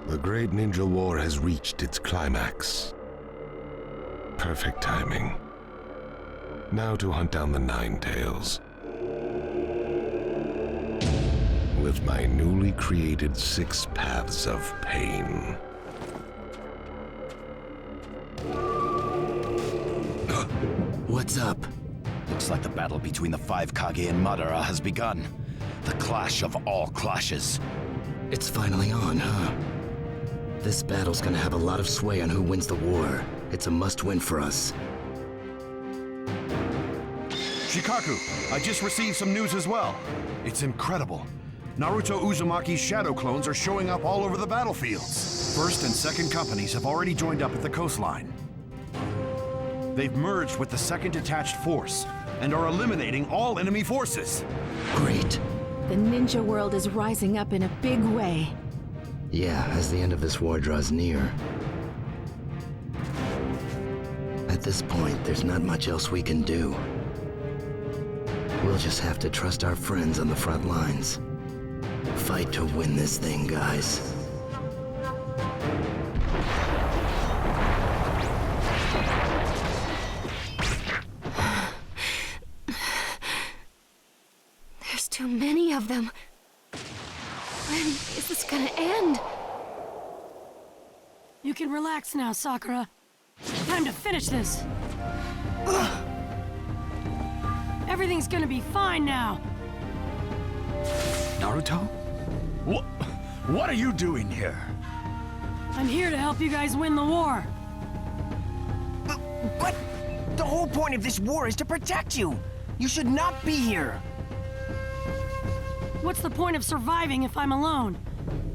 The Great Ninja War has reached its climax. Perfect timing. Now to hunt down the Nine Tails. With my newly created 6 paths of pain. What's up? Looks like the battle between the 5 Kage and Madara has begun. The clash of all clashes. It's finally on, huh? This battle's gonna have a lot of sway on who wins the war. It's a must-win for us. Shikaku, I just received some news as well. It's incredible. Naruto Uzumaki's shadow clones are showing up all over the battlefields. First and second companies have already joined up at the coastline. They've merged with the second detached force and are eliminating all enemy forces. Great. The ninja world is rising up in a big way. Yeah, as the end of this war draws near. At this point, there's not much else we can do. We'll just have to trust our friends on the front lines. Fight to win this thing, guys. There's too many of them. When is this gonna end? You can relax now, Sakura. Time to finish this. Everything's gonna be fine now. Naruto? What are you doing here? I'm here to help you guys win the war. But the whole point of this war is to protect you. You should not be here. What's the point of surviving if I'm alone?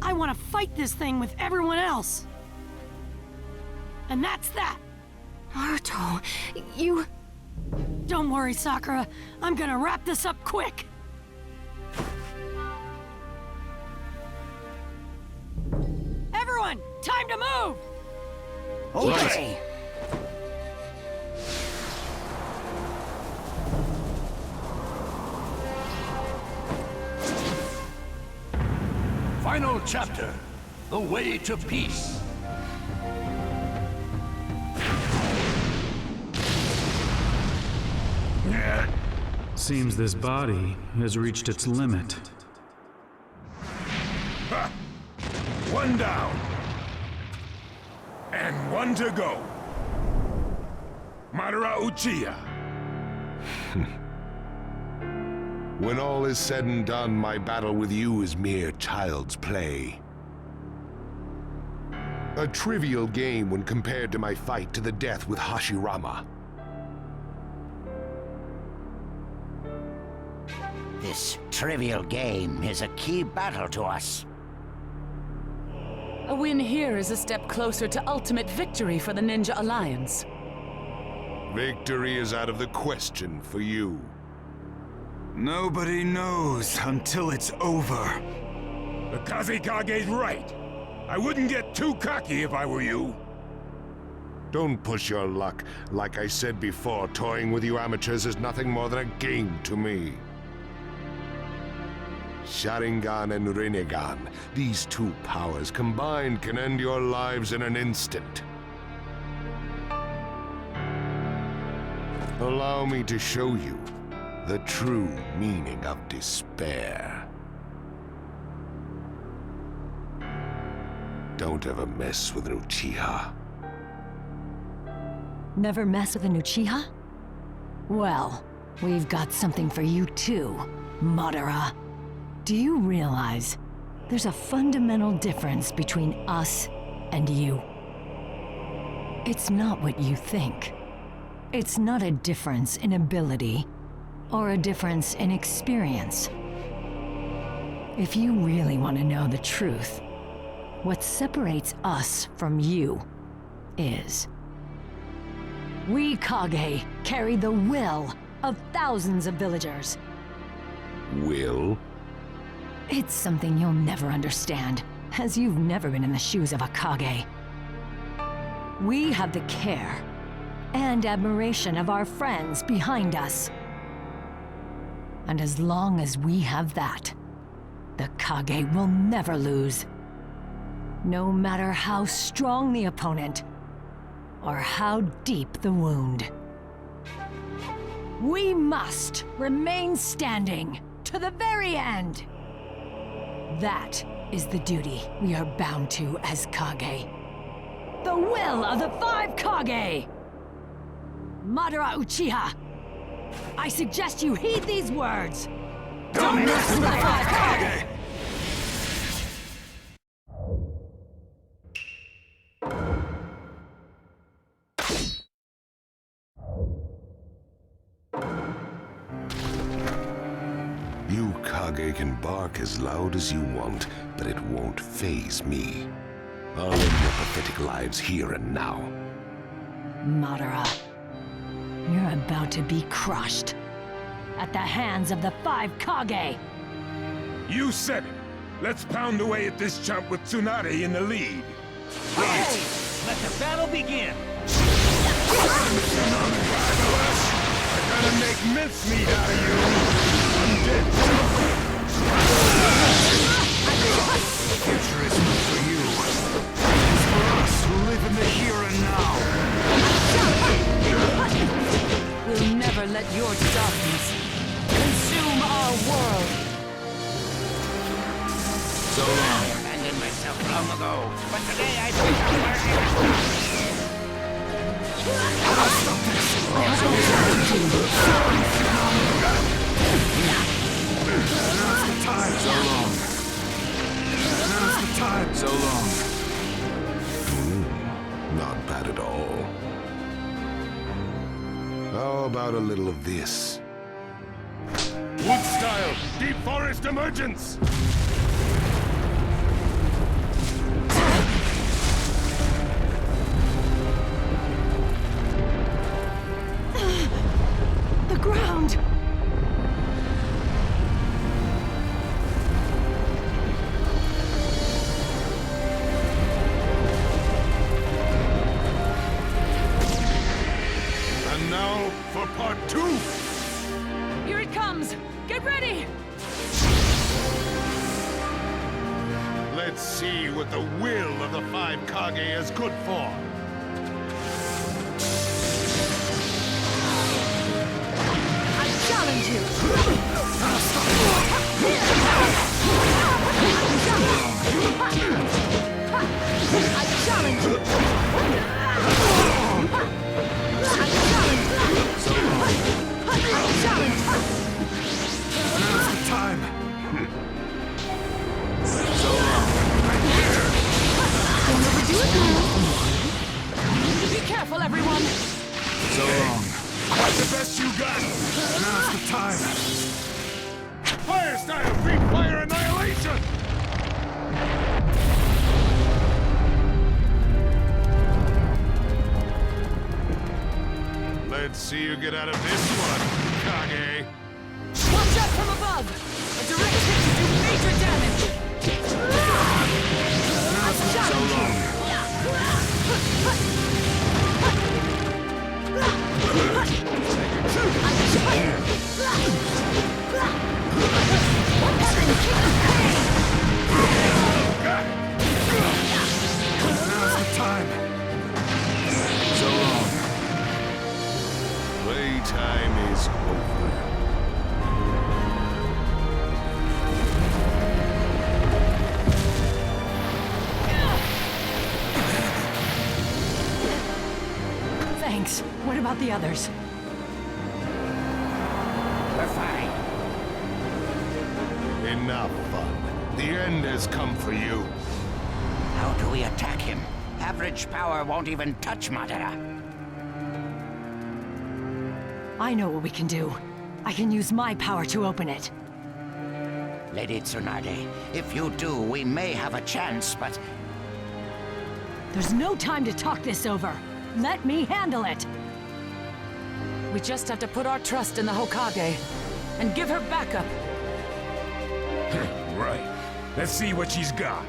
I want to fight this thing with everyone else. And that's that. Naruto, you... Don't worry, Sakura. I'm gonna wrap this up quick. Everyone, time to move! Okay. Final chapter, The Way to Peace. Seems this body has reached its limit. Ha! One down. And one to go. Madara Uchiha. When all is said and done, my battle with you is mere child's play. A trivial game when compared to my fight to the death with Hashirama. This trivial game is a key battle to us. A win here is a step closer to ultimate victory for the Ninja Alliance. Victory is out of the question for you. Nobody knows until it's over. The Kazekage's right. I wouldn't get too cocky if I were you. Don't push your luck. Like I said before, toying with you amateurs is nothing more than a game to me. Sharingan and Rinnegan, these 2 powers combined can end your lives in an instant. Allow me to show you the true meaning of despair. Don't ever mess with an Uchiha. Never mess with an Uchiha? Well, we've got something for you too, Madara. Do you realize there's a fundamental difference between us and you? It's not what you think. It's not a difference in ability or a difference in experience. If you really want to know the truth, what separates us from you is we Kage carry the will of thousands of villagers. Will? It's something you'll never understand, as you've never been in the shoes of a Kage. We have the care and admiration of our friends behind us. And as long as we have that, the Kage will never lose. no matter how strong the opponent or how deep the wound. We must remain standing to the very end. That is the duty we are bound to as Kage. The will of the 5 Kage! Madara Uchiha, I suggest you heed these words. Don't mess with the 5 Kage! You Kage can bark as loud as you want, but it won't faze me. I'll end your pathetic lives here and now. Madara, you're about to be crushed at the hands of the 5 Kage. You said it. Let's pound away at this chump with Tsunade in the lead. Right. Let the battle begin. I'm gonna make mincemeat out of you, undead chump. The future is not for you. It's for us who live in the here and now. We'll never let your darkness consume our world. So long. I abandoned myself long ago, but today I pick up where I left off. Stop this! Now's the time. So long. Now's the time. So long. Not bad at all. How about a little of this? Wood style, deep forest emergence. The ground! And now for part 2. Here it comes! Get ready! Let's see what the will of the 5 Kage is good for. I challenge you! I challenge you! Now's the time. Be careful, everyone! So long. That's the best you got. Now's the time. Fire style, free fire annihilation. Let's see you get out of this one, Kage. Watch out from above! A direct hit to do major damage! So long. Now's the time. So long. Playtime is over. Thanks. What about the others? We're fine. Enough fun. The end has come for you. How do we attack him? Average power won't even touch Madara. I know what we can do. I can use my power to open it. Lady Tsunade, if you do, we may have a chance, but There's no time to talk this over. Let me handle it. We just have to put our trust in the Hokage and give her backup. Right. Let's see what she's got.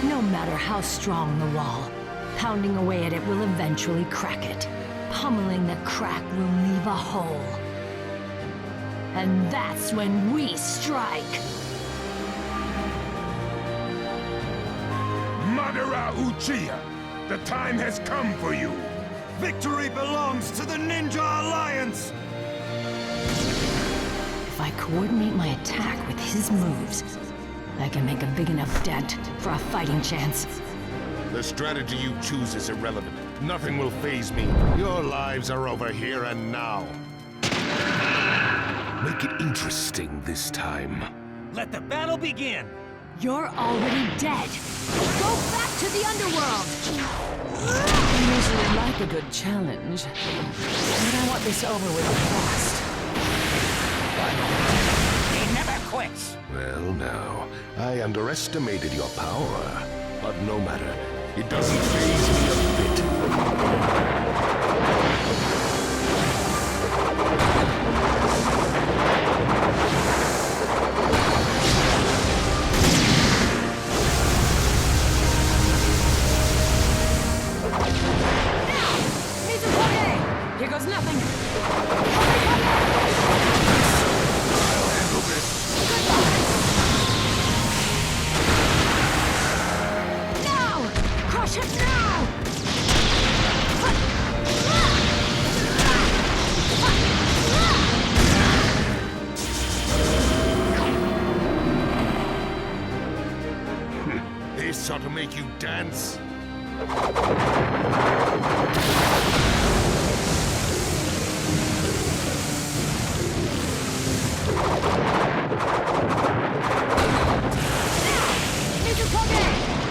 No matter how strong the wall, pounding away at it will eventually crack it. Pummeling the crack will leave a hole. And that's when we strike. Madara Uchiha, the time has come for you. Victory belongs to the Ninja Alliance! If I coordinate my attack with his moves, I can make a big enough dent for a fighting chance. The strategy you choose is irrelevant. Nothing will faze me. Your lives are over here and now. Make it interesting this time. Let the battle begin! You're already dead. Go back to the underworld! I usually like a good challenge, but I want this over with fast. He never quits! Well, now, I underestimated your power. But no matter. It doesn't faze me a bit. Here goes nothing. I'll handle this. Now! Crush it now! This ought to make you dance.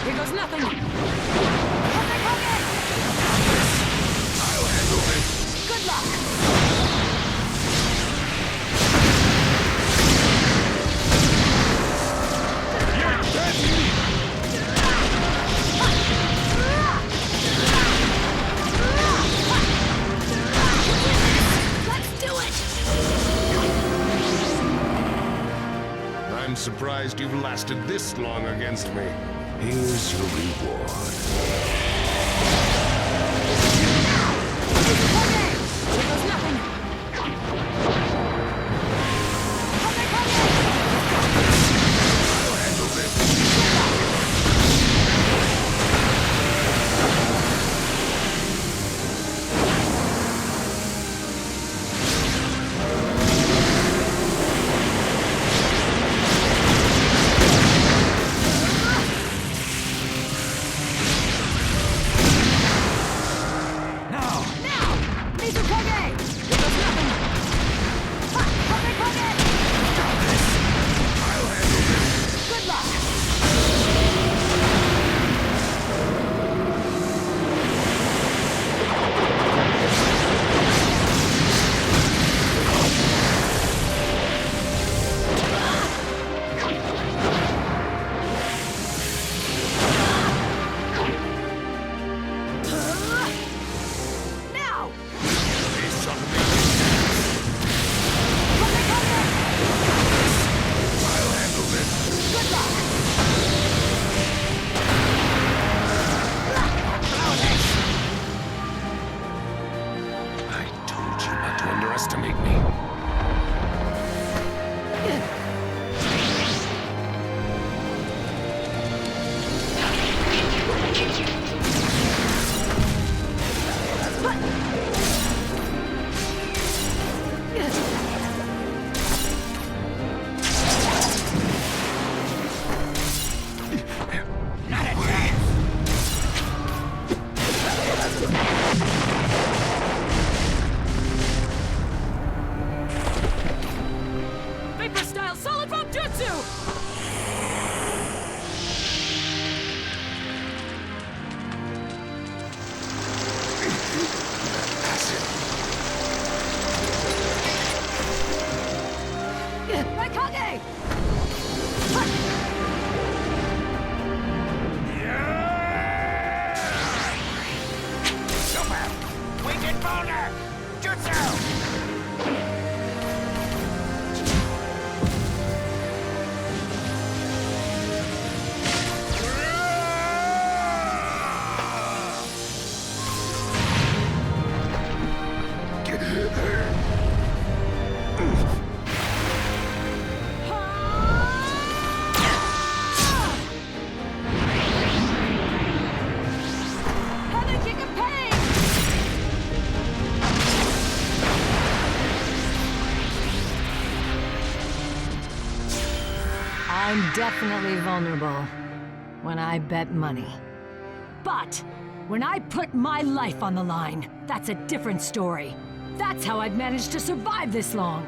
Here goes nothing. I'll handle this. Good luck! You're dead! Let's do it! I'm surprised you've lasted this long against me. Here's your reward. Here goes nothing. I'll handle this. I'm definitely vulnerable when I bet money. But when I put my life on the line, that's a different story. That's how I've managed to survive this long.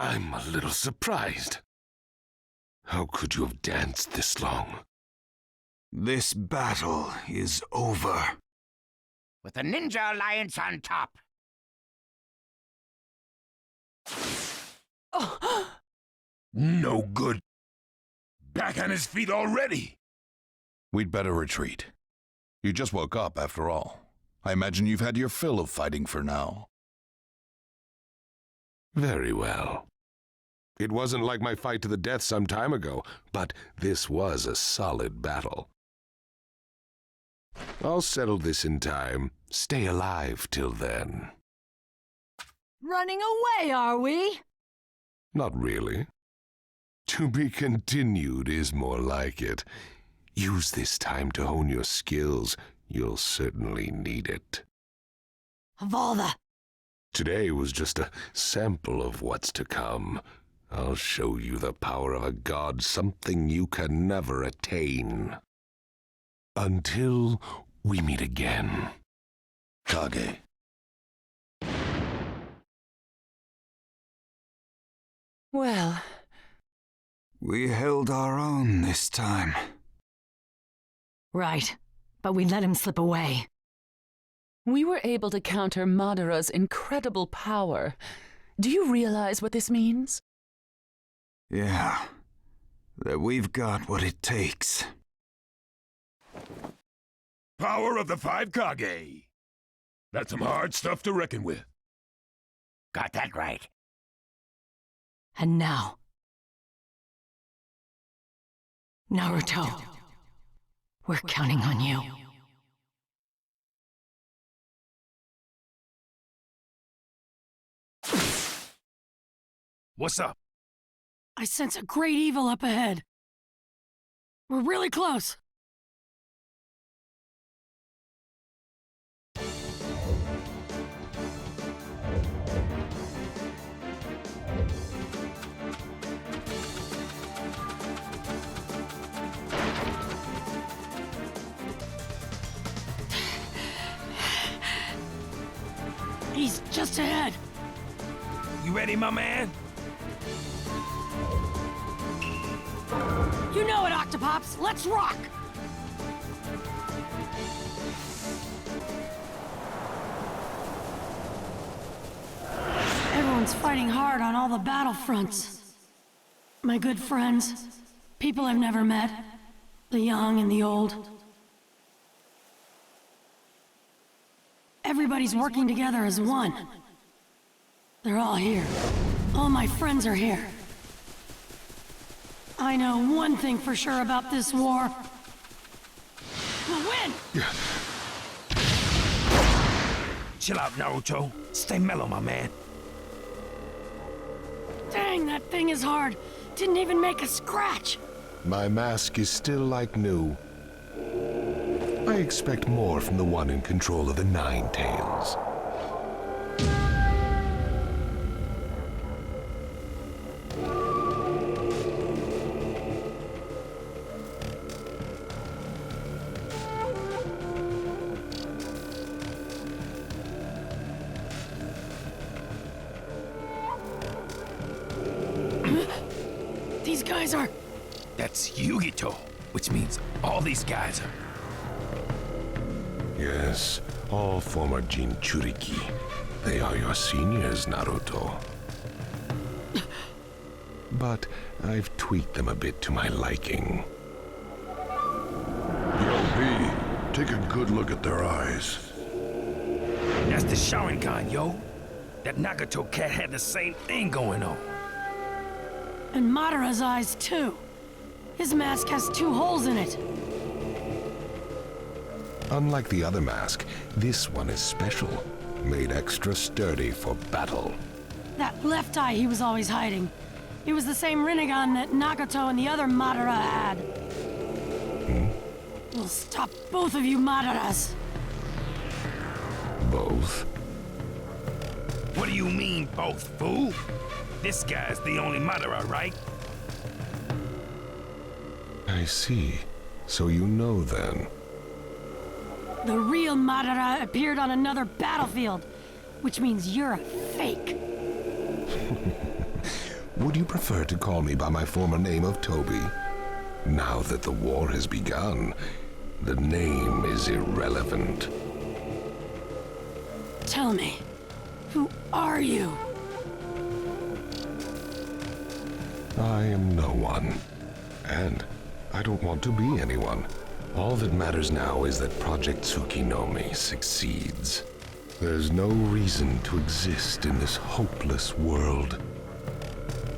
I'm a little surprised. How could you have danced this long? This battle is over. With the Ninja Alliance on top. No good. Back on his feet already. We'd better retreat. You just woke up, after all. I imagine you've had your fill of fighting for now. Very well. It wasn't like my fight to the death some time ago, but this was a solid battle. I'll settle this in time. Stay alive till then. Running away, are we? Not really. To be continued is more like it. Use this time to hone your skills. You'll certainly need it. Valda! Today was just a sample of what's to come. I'll show you the power of a god, something you can never attain. Until we meet again. Kage. Well, We held our own this time. Right, but we let him slip away. we were able to counter Madara's incredible power. Do you realize what this means? Yeah, that we've got what it takes. Power of the 5 Kage. That's some hard stuff to reckon with. Got that right. And now, Naruto, we're counting on you. What's up? I sense a great evil up ahead. We're really close. He's just ahead. You ready, my man? You know it, Octopops. Let's rock! Everyone's fighting hard on all the battlefronts. My good friends, people I've never met, the young and the old. Everybody's working together as one. They're all here. All my friends are here. I know one thing for sure about this war. We'll win! Chill out, Naruto. Stay mellow, my man. Dang, that thing is hard. Didn't even make a scratch. My mask is still like new. I expect more from the one in control of the Nine Tails. These guys are... That's Yugito, which means all these guys are... Yes, all former Jinchuriki. They are your seniors, Naruto. But I've tweaked them a bit to my liking. Yo, B, take a good look at their eyes. That's the Sharingan, yo. That Nagato cat had the same thing going on. And Madara's eyes, too. His mask has 2 holes in it. Unlike the other mask, this one is special, made extra sturdy for battle. That left eye he was always hiding. It was the same Rinnegan that Nagato and the other Madara had. We'll stop both of you Madaras. Both? What do you mean, both, fool? This guy's the only Madara, right? I see. So you know then. The real Madara appeared on another battlefield, which means you're a fake. Would you prefer to call me by my former name of Toby? Now that the war has begun, the name is irrelevant. Tell me, who are you? I am no one. And I don't want to be anyone. All that matters now is that Project Tsukinome succeeds. There's no reason to exist in this hopeless world.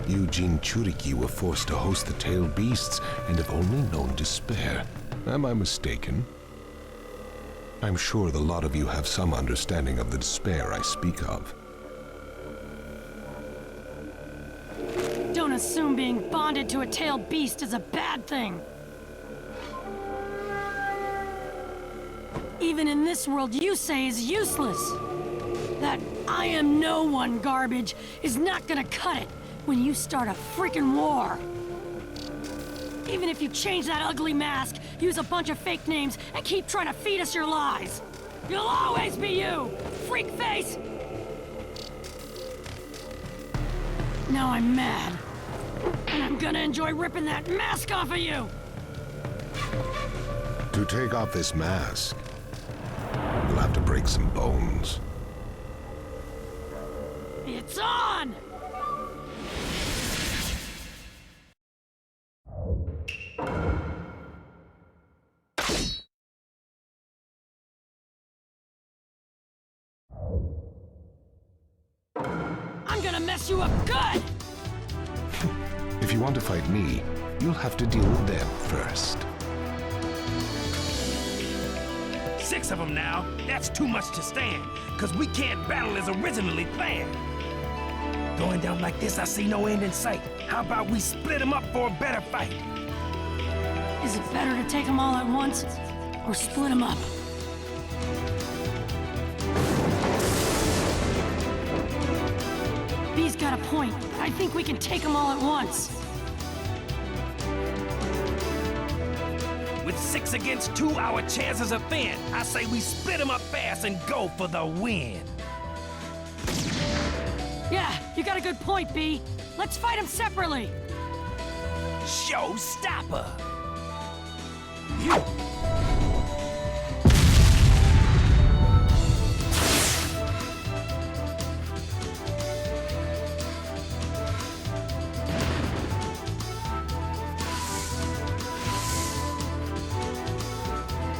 You Jinchuriki were forced to host the tailed beasts and have only known despair. Am I mistaken? I'm sure the lot of you have some understanding of the despair I speak of. Don't assume being bonded to a tailed beast is a bad thing. Even in this world you say is useless. That I am no one garbage is not gonna cut it when you start a freaking war. Even if you change that ugly mask, use a bunch of fake names, and keep trying to feed us your lies, you'll always be you, freak face! Now I'm mad. And I'm gonna enjoy ripping that mask off of you! To take off this mask, you'll have to break some bones. It's on! I'm gonna mess you up good! If you want to fight me, you'll have to deal with them first. 6 of them now. That's too much to stand, because we can't battle as originally planned. Going down like this, I see no end in sight. How about we split them up for a better fight? Is it better to take them all at once, or split them up? B's got a point. I think we can take them all at once. With 6 against 2, our chances are thin. I say we split them up fast and go for the win. Yeah, you got a good point, B. Let's fight them separately. Showstopper!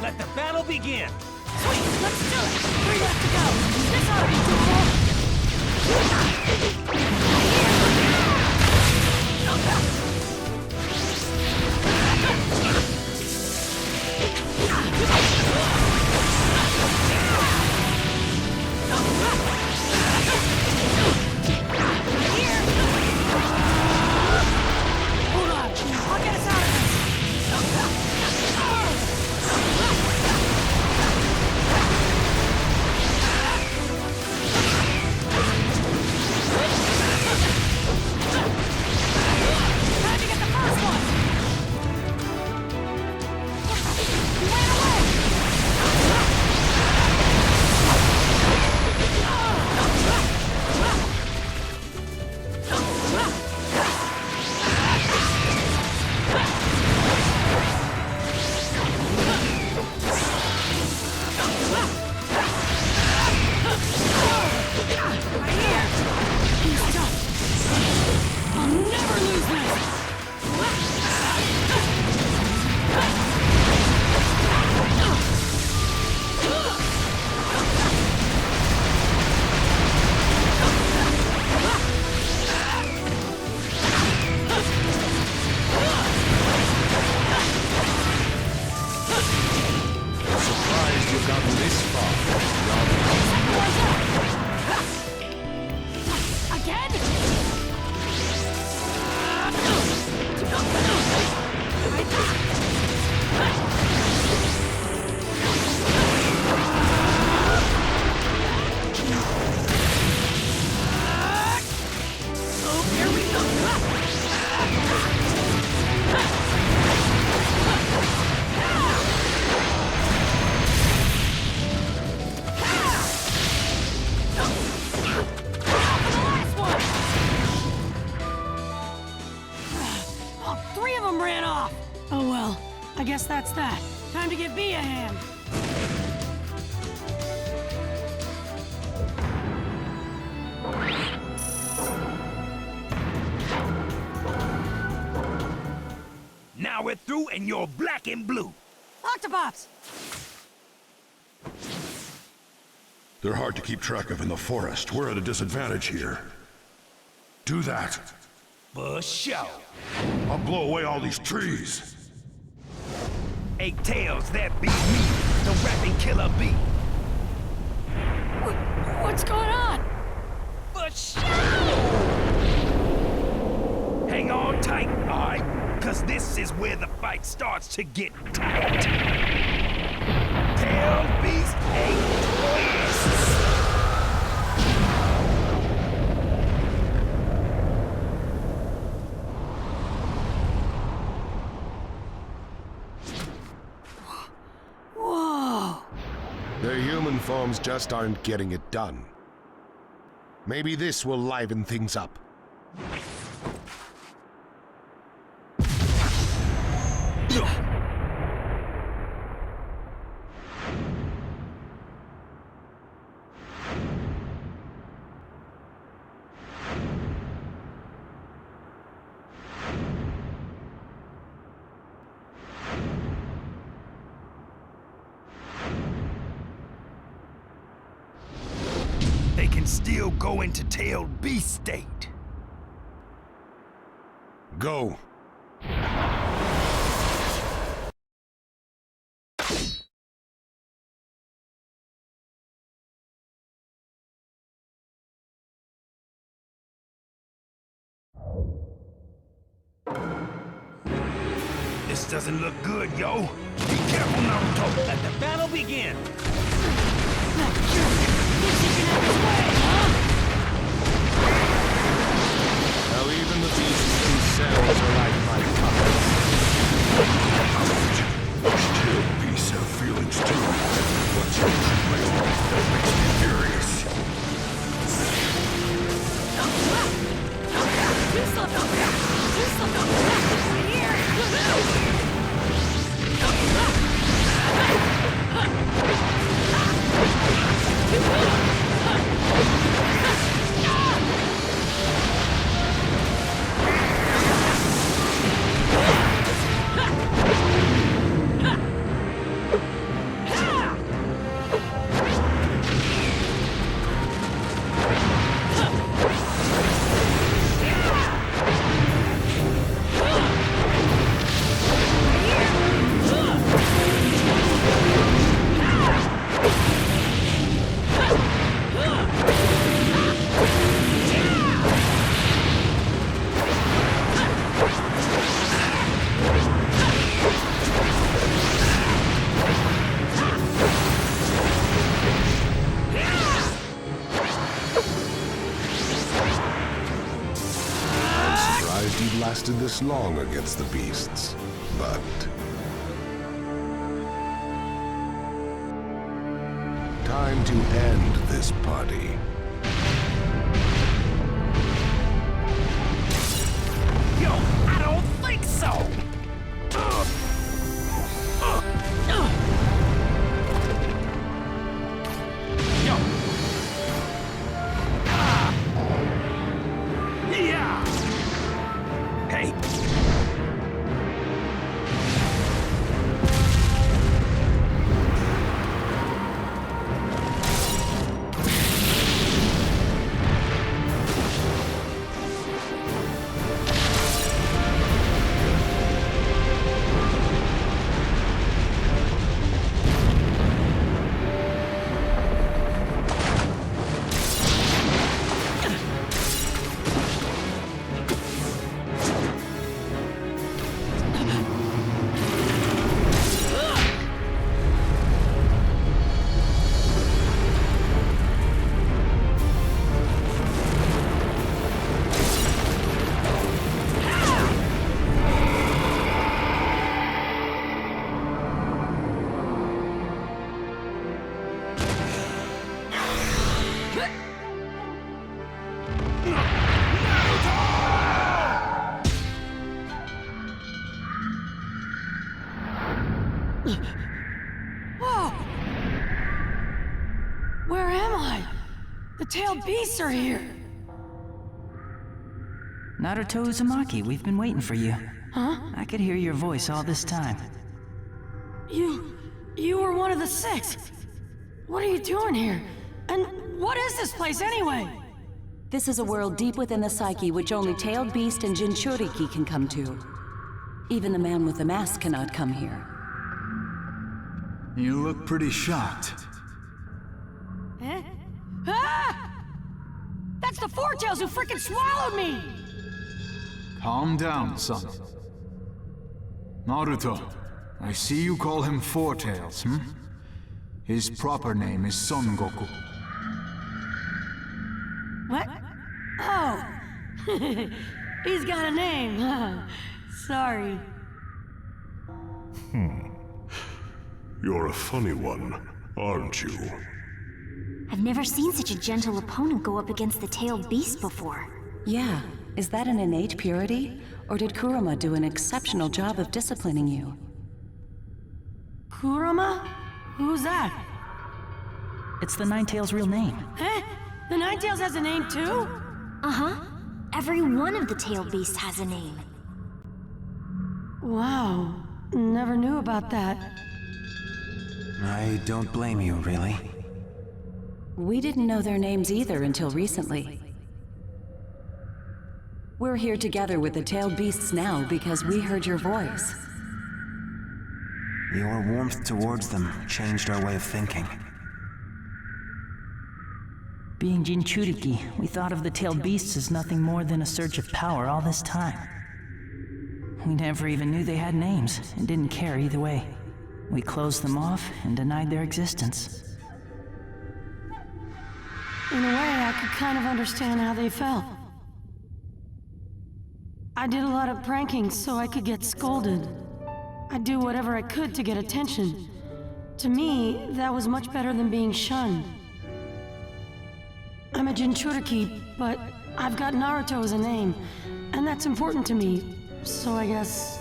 Let the battle begin! Sweet, let's do it! 3 left to go! This ought to be doable! Hold on, I'll get us out of this! That's that. Time to give B a hand. Now we're through and you're black and blue. Octopops! They're hard to keep track of in the forest. We're at a disadvantage here. Do that. For sure. I'll blow away all these trees. Eight tails, that be me, the rapping killer bee. What's going on? For sure! Hang on tight, alright? Cause this is where the fight starts to get tight. Tail beast 8 twists! Whoa! Their human forms just aren't getting it done. Maybe this will liven things up. They can still go into tailed beast state. Go. This doesn't look good, yo. Be careful, Naruto. Let the battle begin. That jerk thinks he can have his way, huh? Now even the beasts themselves are like my puppets. Still, beasts have feelings too. What's your complaint? That makes me furious. Do something! Do something! Right here! You'd lasted this long against the beasts, but... time to end this party. Yo, I don't think so. Yo. Yeah. Hey. Where am I? The tailed beasts are here. Naruto Uzumaki, we've been waiting for you. Huh? I could hear your voice all this time. You were one of the 6. What are you doing here? And what is this place anyway? This is a world deep within the psyche which only tailed beast and Jinchuriki can come to. Even the man with the mask cannot come here. You look pretty shocked. Eh? Ah! That's the Four-Tails who frickin' swallowed me! Calm down, son. Naruto, I see you call him Four-Tails, hmm? His proper name is Son Goku. What? Oh! He's got a name. Sorry. You're a funny one, aren't you? I've never seen such a gentle opponent go up against the tailed beast before. Yeah, is that an innate purity? Or did Kurama do an exceptional job of disciplining you? Kurama? Who's that? It's the Nine-Tails' real name. Eh? The Nine-Tails has a name too? Uh-huh. Every one of the tailed beasts has a name. Wow. Never knew about that. I don't blame you, really. We didn't know their names either until recently. We're here together with the tailed beasts now because we heard your voice. Your warmth towards them changed our way of thinking. Being Jinchuriki, we thought of the tailed beasts as nothing more than a surge of power all this time. We never even knew they had names, and didn't care either way. We closed them off and denied their existence. In a way, I could kind of understand how they felt. I did a lot of pranking so I could get scolded. I'd do whatever I could to get attention. To me, that was much better than being shunned. I'm a Jinchuriki, but I've got Naruto as a name, and that's important to me, so I guess...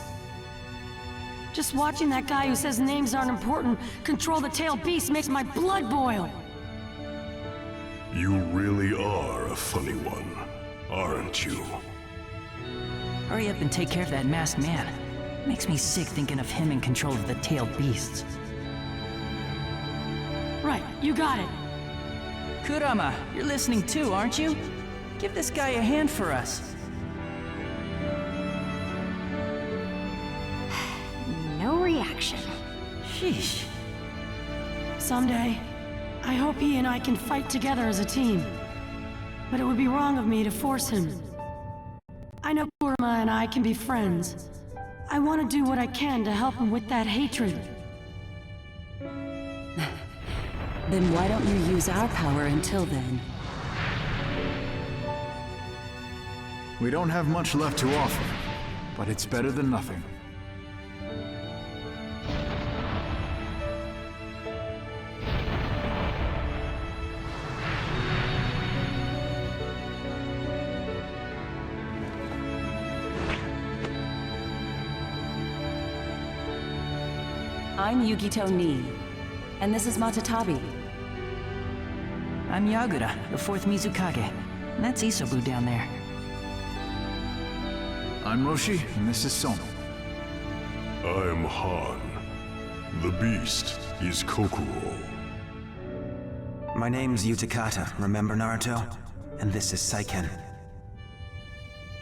Just watching that guy who says names aren't important control the tailed beast makes my blood boil! You really are a funny one, aren't you? Hurry up and take care of that masked man. Makes me sick thinking of him in control of the tailed beasts. Right, you got it. Kurama, you're listening too, aren't you? Give this guy a hand for us. No reaction. Sheesh. Someday, I hope he and I can fight together as a team. But it would be wrong of me to force him. I know Kurama and I can be friends. I want to do what I can to help him with that hatred. Then why don't you use our power until then? We don't have much left to offer, but it's better than nothing. I'm Yugito Nii, and this is Matatabi. I'm Yagura, the 4th Mizukage. And that's Isobu down there. I'm Roshi, and this is Soma. I'm Han. The beast is Kokuro. My name's Utakata, remember Naruto? And this is Saiken.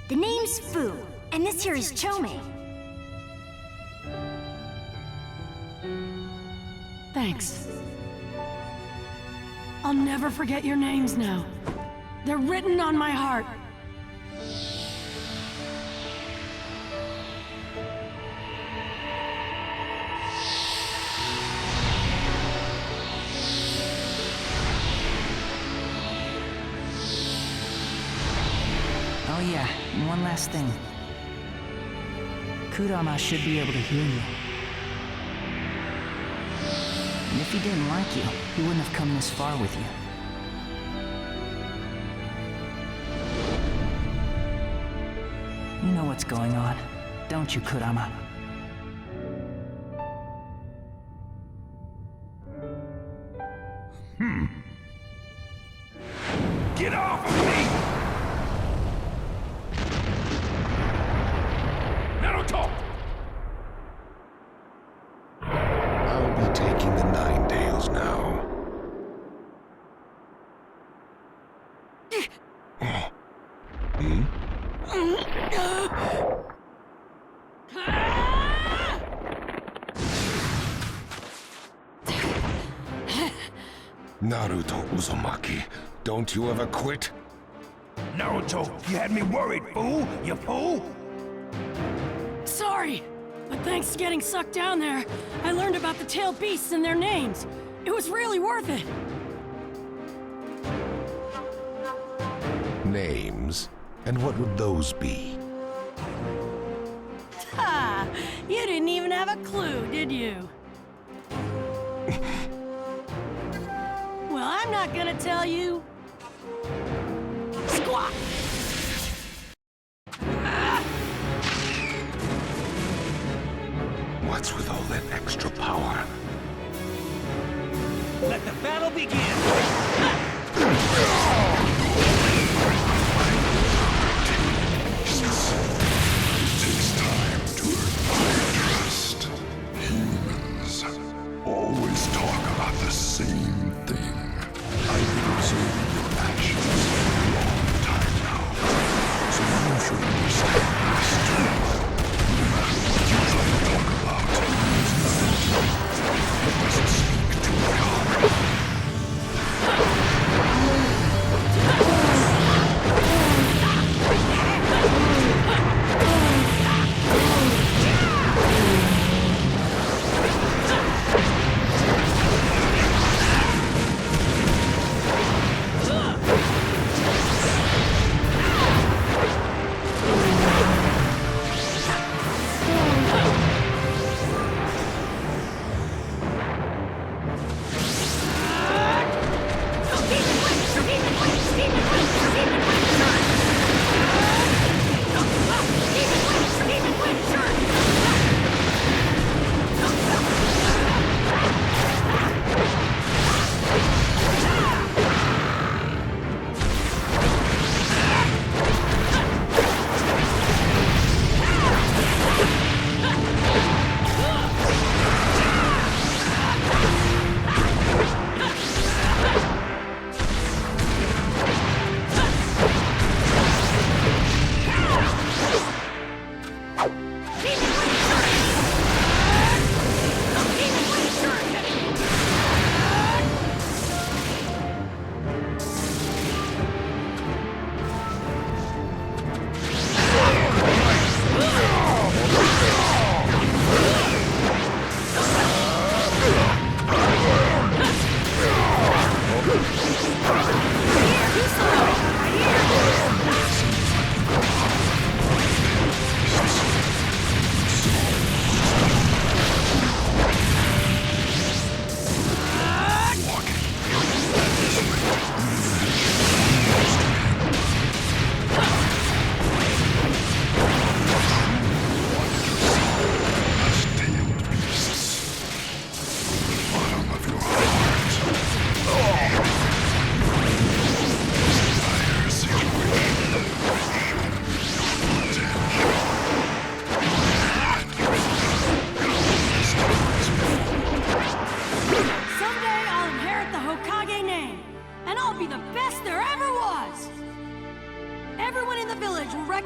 The name's Fu, and this here is Chome. Thanks. I'll never forget your names now. They're written on my heart. Oh yeah, and one last thing. Kurama should be able to hear you. And if he didn't like you, he wouldn't have come this far with you. You know what's going on, don't you, Kurama? Get off of me! Naruto! I'll be taking the Nine Tails now. Naruto Uzumaki, don't you ever quit? Naruto, you had me worried, fool! You fool! Sorry, but thanks to getting sucked down there, I learned about the tailed beasts and their names. It was really worth it. Names? And what would those be? Ha! You didn't even have a clue, did you? Well, I'm not gonna tell you. Squawk! What's with all that extra power? Let the battle begin! It takes time to earn my trust. Humans always talk about the same thing. I've been observing your actions for a long time now, so you should understand this too. No matter what you try to talk about, there's nothing to it. It doesn't speak to my heart.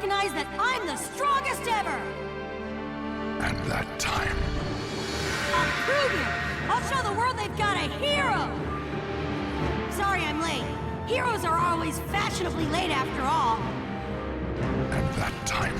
recognize that I'm the strongest ever! And that time... I'll prove it! I'll show the world they've got a hero! Sorry I'm late. Heroes are always fashionably late after all. And that time...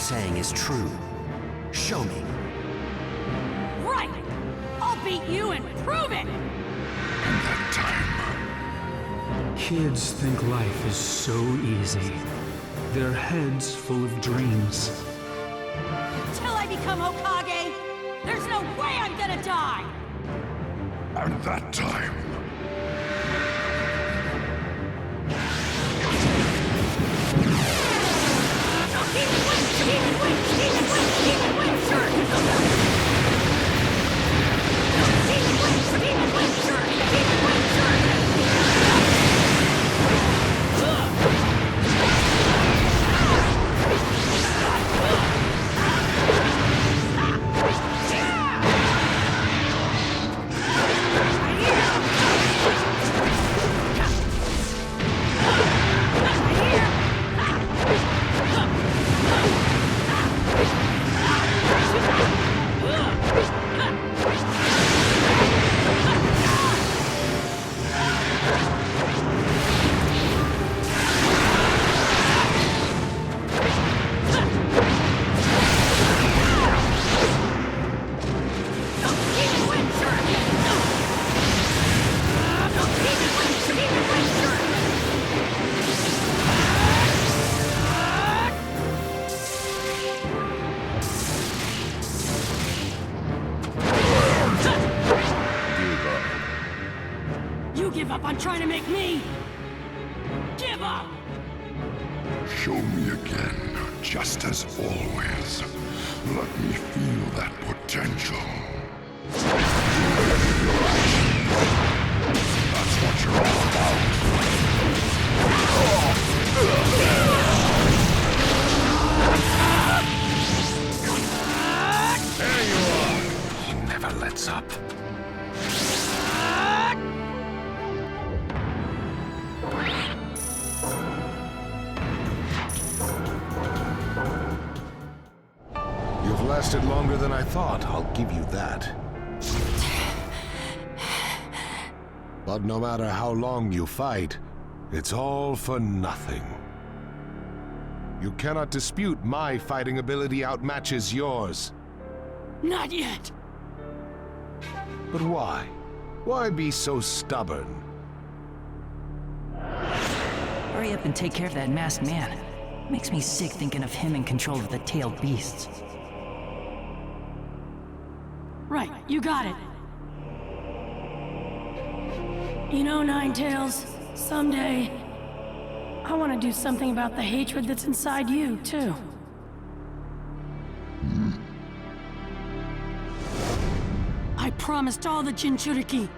saying is true. Show me. Right! I'll beat you and prove it! That time, Kids think life is so easy. Their heads full of dreams. Till I become Hokage, there's no way I'm gonna die! and that time, Give up on trying to make me give up! show me again, just as always. Let me feel that potential. That's what you're all about. There you are! He never lets up. You've lasted longer than I thought, I'll give you that. But no matter how long you fight, it's all for nothing. You cannot dispute my fighting ability outmatches yours. Not yet! But why? Why be so stubborn? Hurry up and take care of that masked man. Makes me sick thinking of him in control of the tailed beasts. Right, you got it. You know, Ninetales, someday, I want to do something about the hatred that's inside you, too. I promised all the Jinchuriki,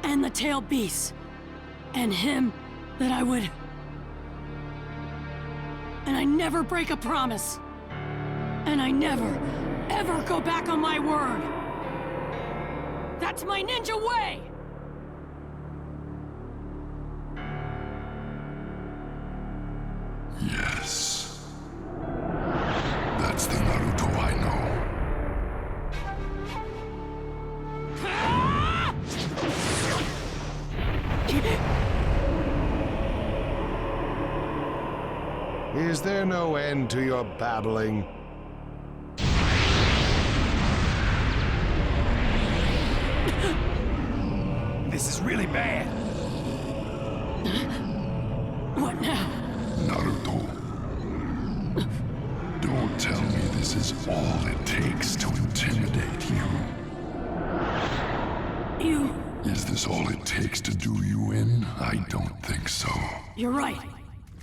and the tailed beasts, and him that I would... And I never break a promise. And I never, ever go back on my word. That's my ninja way! Yes. That's the Naruto I know. Is there no end to your babbling? This is really bad. What now? Naruto. Don't tell me this is all it takes to intimidate you. You... Is this all it takes to do you in? I don't think so. You're right.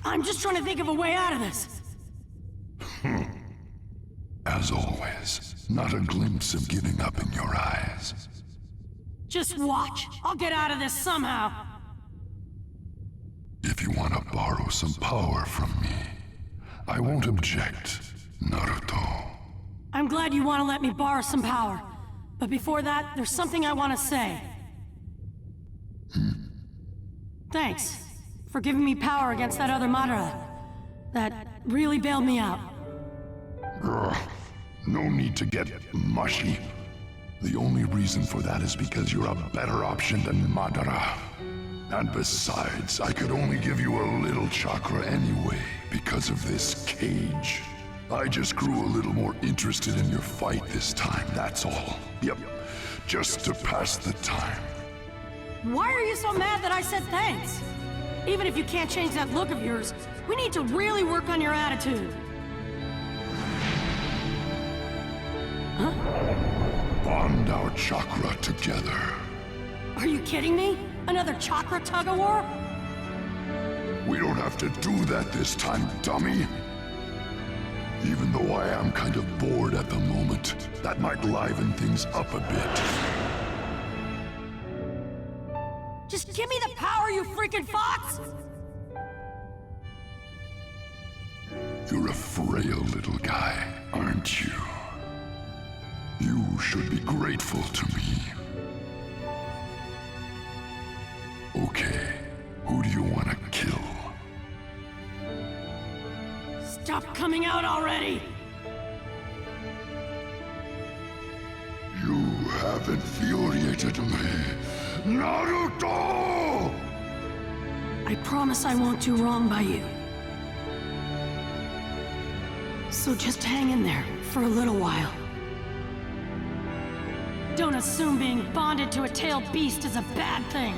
I'm just trying to think of a way out of this. As always, not a glimpse of giving up in your eyes. Just watch. I'll get out of this somehow. If you want to borrow some power from me, I won't object, Naruto. I'm glad you want to let me borrow some power. But before that, there's something I want to say. Thanks for giving me power against that other Madara. That really bailed me out. Ugh, no need to get mushy. The only reason for that is because you're a better option than Madara. And besides, I could only give you a little chakra anyway, because of this cage. I just grew a little more interested in your fight this time, that's all. Yep, just to pass the time. Why are you so mad that I said thanks? Even if you can't change that look of yours, we need to really work on your attitude. Huh? Bond our chakra together. Are you kidding me? Another chakra tug-of-war? We don't have to do that this time, dummy. Even though I am kind of bored at the moment, that might liven things up a bit. Just give me the power, you freaking fox! You're a frail little guy, aren't you? You should be grateful to me. Okay, who do you want to kill? Stop coming out already! You have infuriated me, Naruto! I promise I won't do wrong by you. So just hang in there for a little while. Don't assume being bonded to a tailed beast is a bad thing.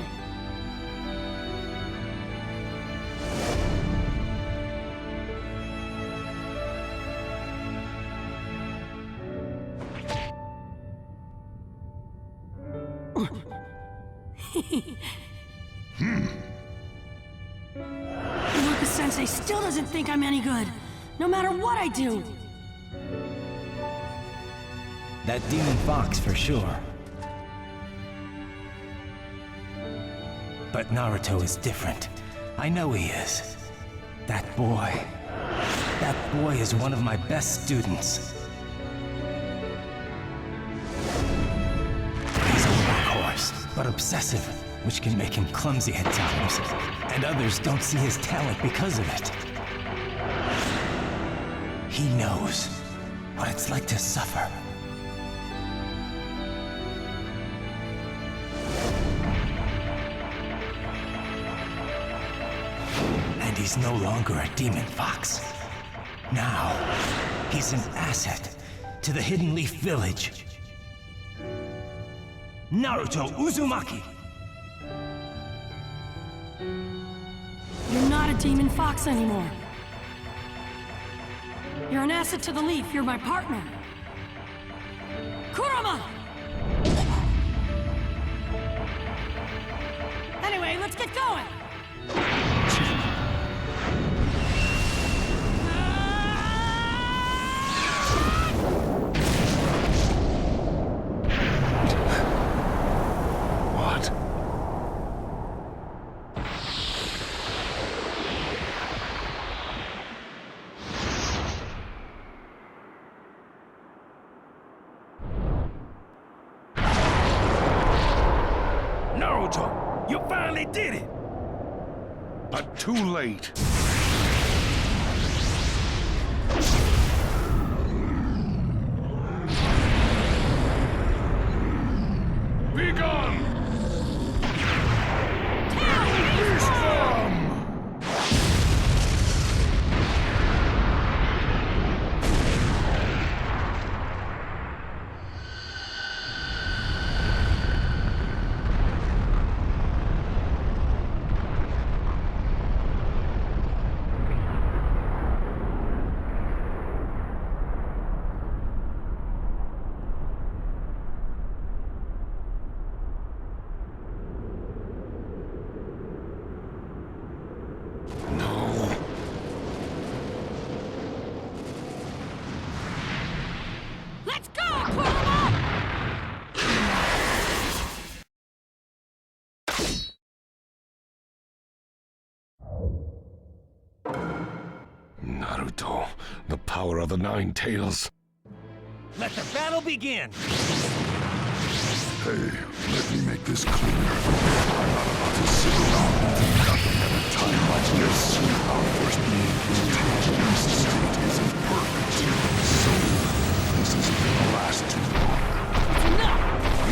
Lucas-sensei still doesn't think I'm any good, no matter what I do. That demon fox for sure. But Naruto is different. I know he is. That boy is one of my best students. He's a workhorse, but obsessive, which can make him clumsy at times. And others don't see his talent because of it. He knows what it's like to suffer. And he's no longer a demon fox. Now, he's an asset to the Hidden Leaf Village. Naruto Uzumaki! You're not a demon fox anymore. You're an asset to the Leaf. You're my partner. Kurama! Anyway, let's get going! What? Naruto, you finally did it! But too late. Be gone! Beast form! Let's go, Kurama! Naruto, the power of the Nine Tails. Let the battle begin! Hey, let me make this clear. I'm not about to sit around and do nothing at a time like this. Our first being in beast state isn't perfect. So, this isn't gonna last too long.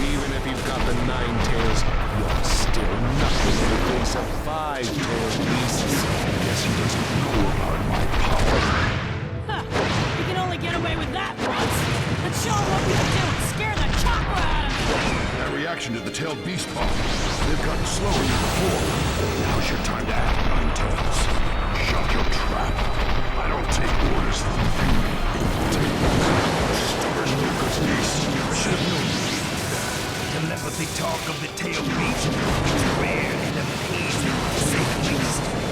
Even if you've got the Nine Tails, you're still nothing in the face of five-tailed beasts. Guess he doesn't know about my power. Huh. You can reaction to the tailed beast bomb. They've gotten slower than before. Now's your time to act, Ninetales. Shut your trap. I don't take orders from you. Take stubborn Lucas beast. Should have known you. Telepathy talk of the tail beast is rare and amazing, to say the least.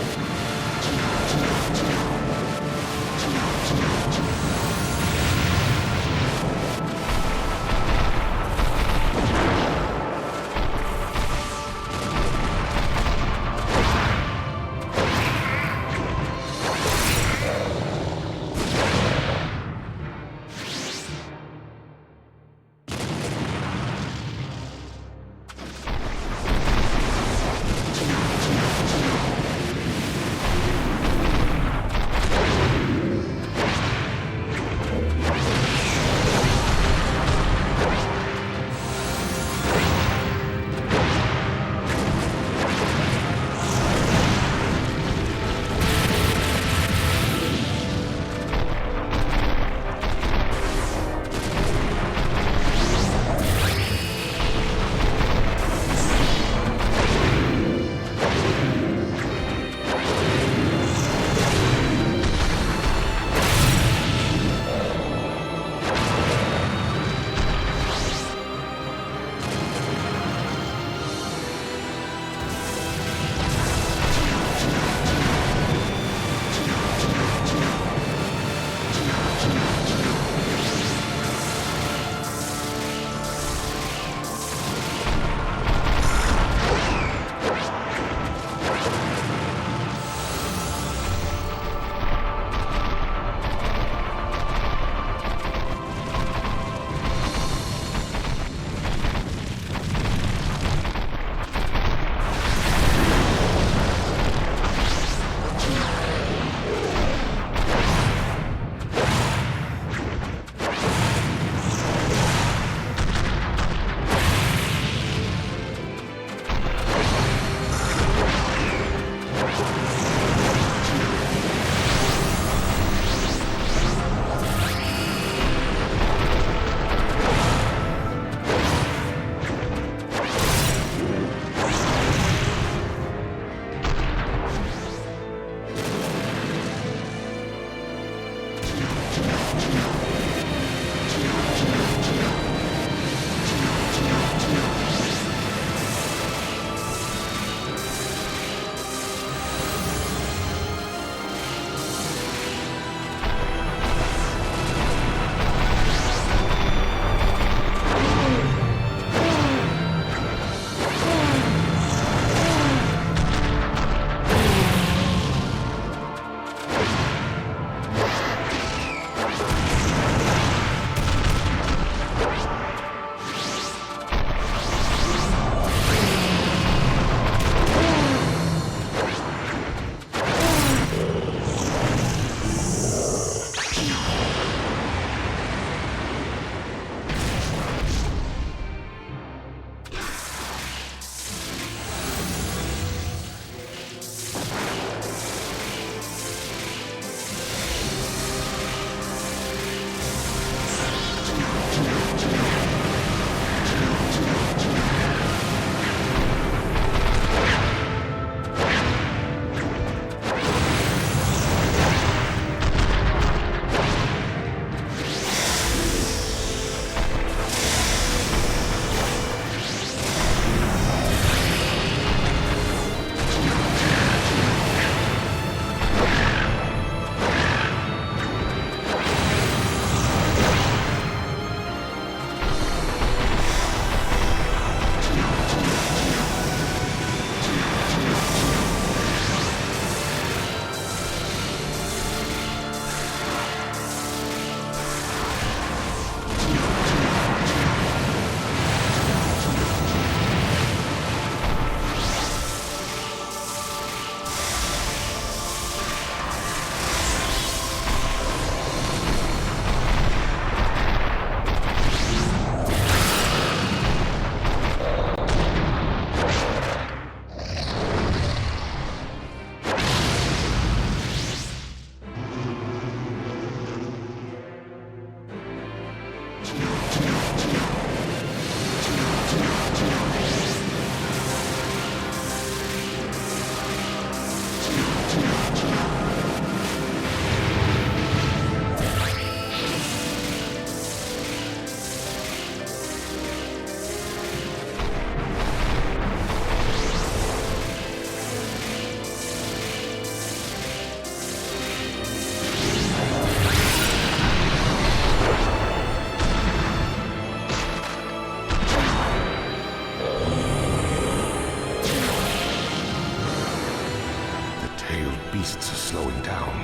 slowing down,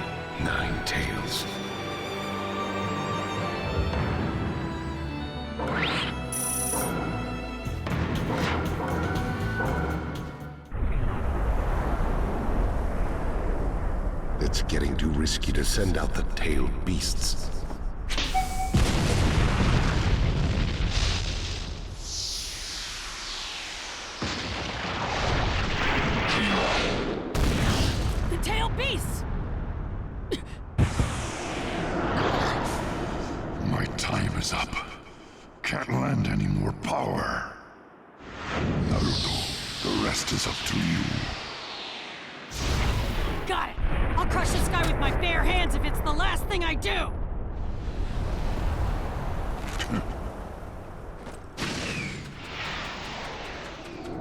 Nine Tails. It's getting too risky to send out the tailed beasts. The tailed beasts! My time is up. Can't lend any more power. Naruto, the rest is up to you. Got it! I'll crush this guy with my bare hands if it's the last thing I do!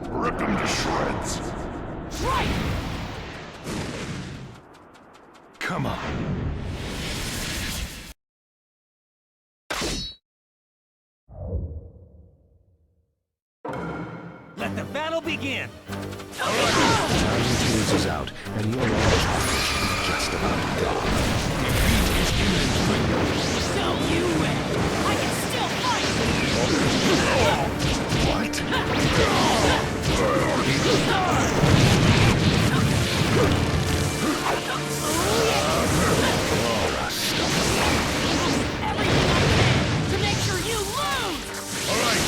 Rip him to shreds. Right! Come on. Let the battle begin! Nine Tails is out, and your Chakra should be just about gone. No, you win! I can still fight! Everything I can to make sure you lose! All right.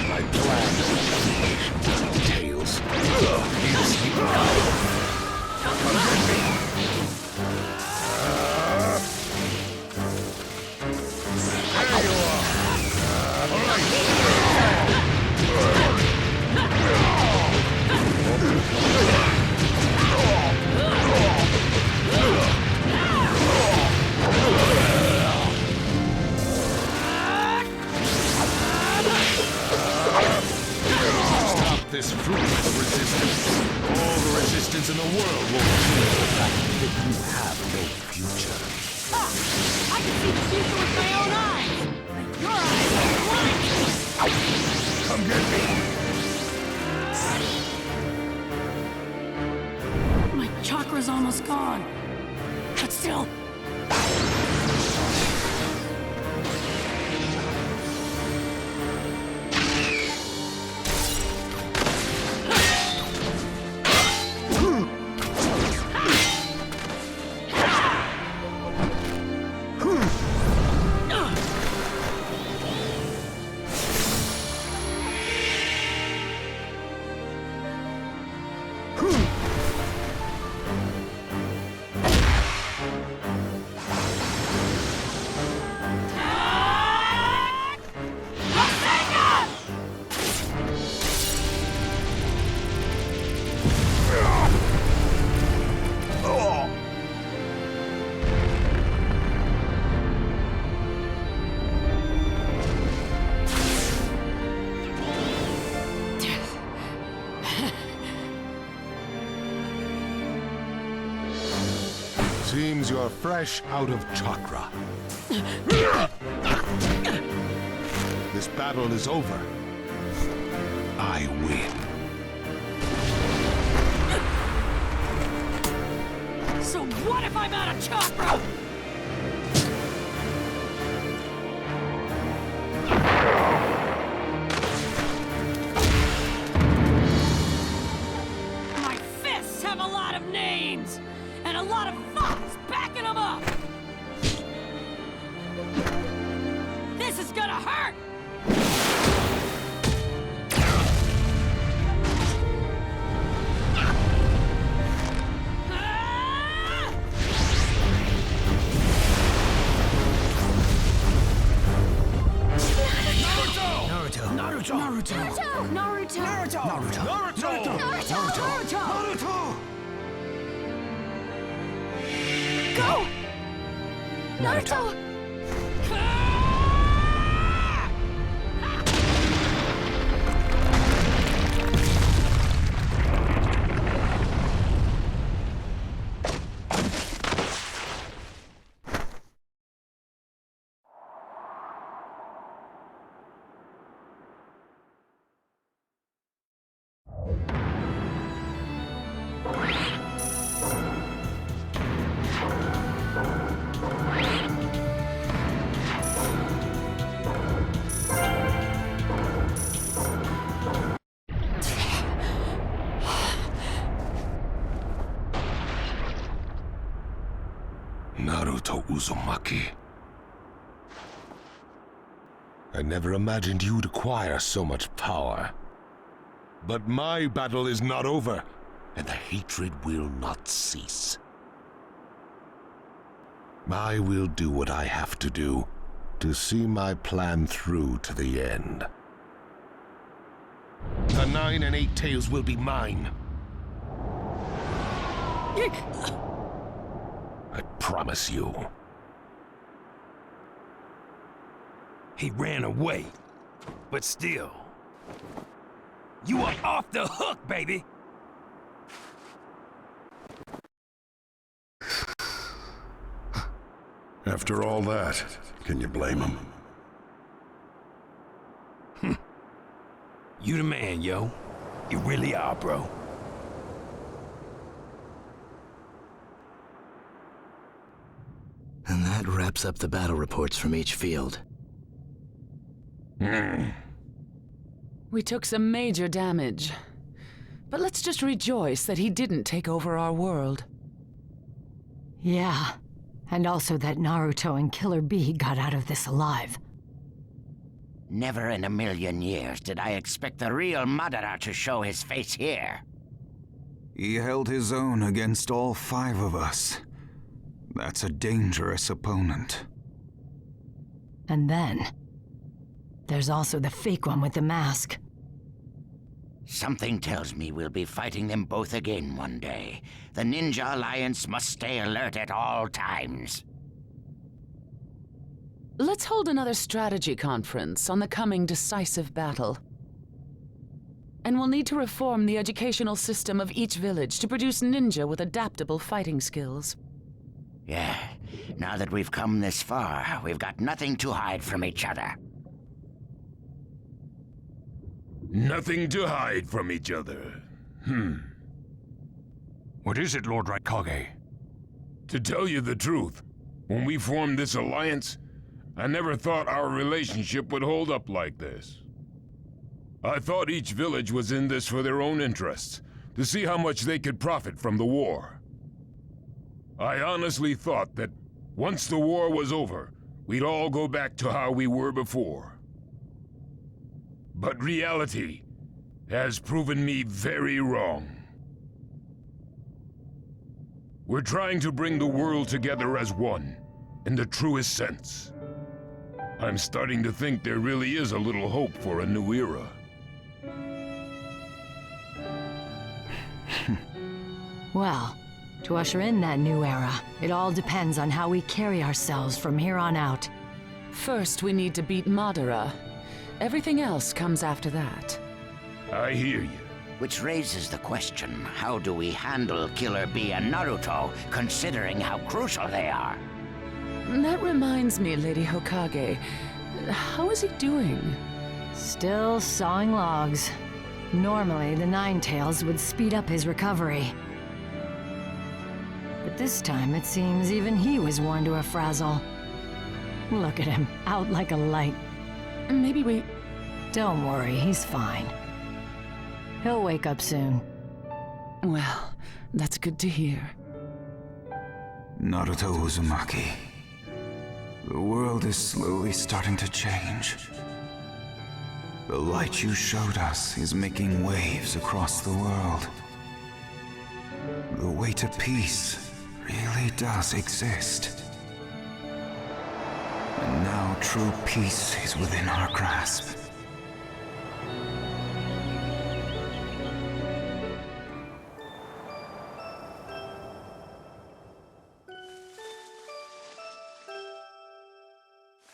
My plan. Tails. This fruitless resistance. All the resistance in the world will change the fact that you have no future. Ha! I can see the future with my own eyes! But your eyes are blind! Come get me. My chakra's almost gone. But still... Seems you're fresh out of chakra. This battle is over. I win. So what if I'm out of chakra? My fists have a lot of names! And a lot of thoughts backing them up! This is gonna hurt! Go! Naruto! Naruto Uzumaki. I never imagined you'd acquire so much power. But my battle is not over, and the hatred will not cease. I will do what I have to do to see my plan through to the end. The 9 and 8 tails will be mine. I promise you. He ran away, but still. You are off the hook, baby! After all that, can you blame him? You the man, yo. You really are, bro. And that wraps up the battle reports from each field. We took some major damage. But let's just rejoice that he didn't take over our world. Yeah, and also that Naruto and Killer Bee got out of this alive. Never in a million years did I expect the real Madara to show his face here. He held his own against all 5 of us. That's a dangerous opponent. And then, there's also the fake one with the mask. Something tells me we'll be fighting them both again one day. The Ninja Alliance must stay alert at all times. Let's hold another strategy conference on the coming decisive battle. And we'll need to reform the educational system of each village to produce ninja with adaptable fighting skills. Yeah, now that we've come this far, we've got nothing to hide from each other. Nothing to hide from each other. What is it, Lord Raikage? To tell you the truth, when we formed this alliance, I never thought our relationship would hold up like this. I thought each village was in this for their own interests, to see how much they could profit from the war. I honestly thought that once the war was over, we'd all go back to how we were before. But reality has proven me very wrong. We're trying to bring the world together as one, in the truest sense. I'm starting to think there really is a little hope for a new era. Well, to usher in that new era, it all depends on how we carry ourselves from here on out. First, we need to beat Madara. Everything else comes after that. I hear you. Which raises the question, how do we handle Killer Bee and Naruto, considering how crucial they are? That reminds me, Lady Hokage. How is he doing? Still sawing logs. Normally, the Nine-Tails would speed up his recovery. But this time, it seems even he was worn to a frazzle. Look at him, out like a light. Maybe we... Don't worry, he's fine. He'll wake up soon. Well, that's good to hear. Naruto Uzumaki. The world is slowly starting to change. The light you showed us is making waves across the world. The way to peace really does exist. And now true peace is within our grasp.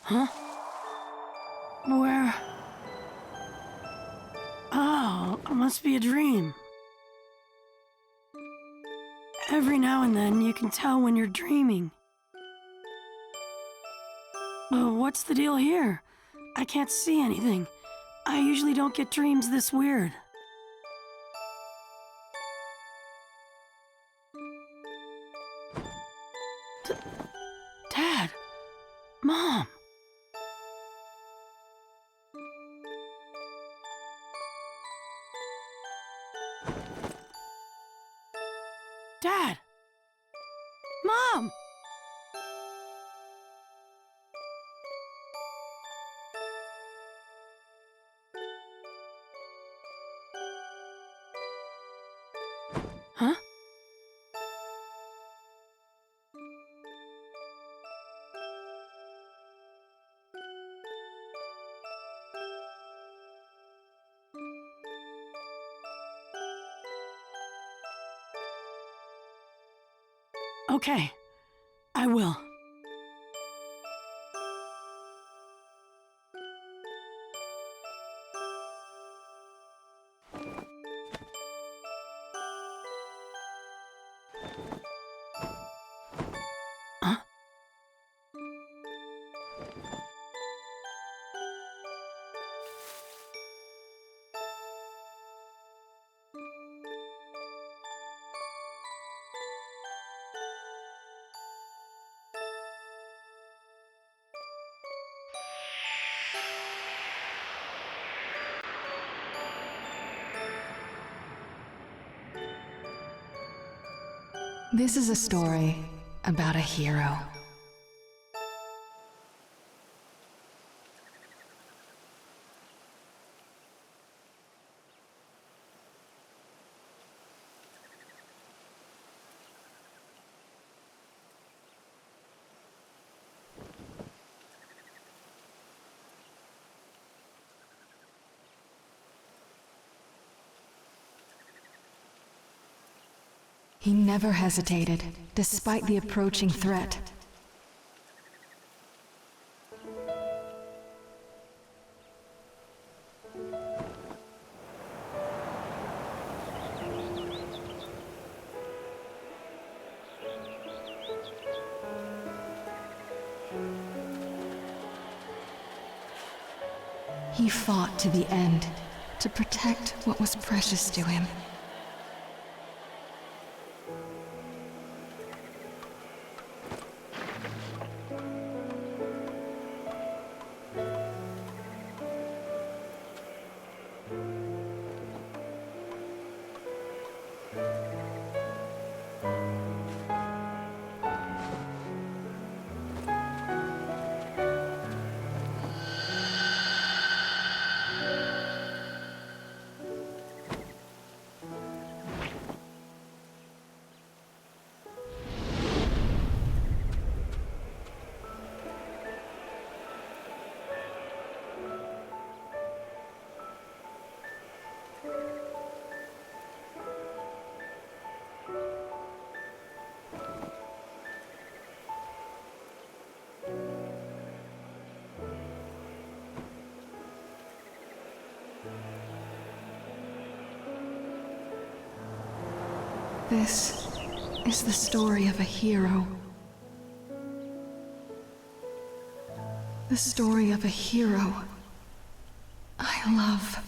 Huh? Where? Oh, it must be a dream. Every now and then you can tell when you're dreaming. What's the deal here? I can't see anything. I usually don't get dreams this weird. Dad! Mom! Dad! Mom! Okay, I will. This is a story about a hero. He never hesitated, despite the approaching threat. He fought to the end, to protect what was precious to him. This is the story of a hero. The story of a hero I love.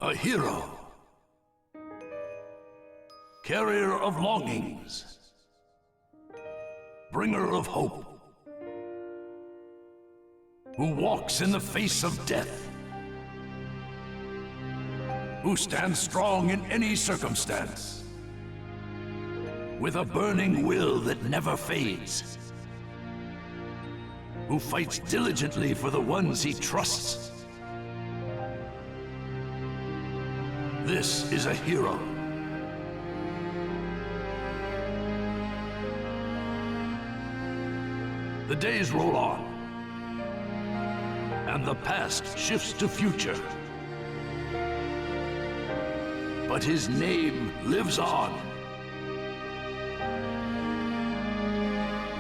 A hero. Carrier of longings. Bringer of hope. Who walks in the face of death. Who stands strong in any circumstance. With a burning will that never fades. Who fights diligently for the ones he trusts. This is a hero. The days roll on, and the past shifts to future. But his name lives on,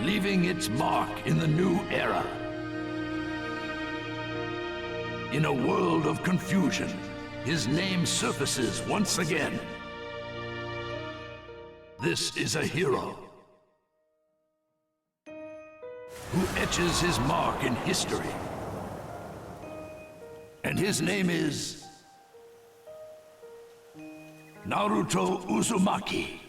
leaving its mark in the new era. In a world of confusion, his name surfaces once again. This is a hero who etches his mark in history. And his name is Naruto Uzumaki.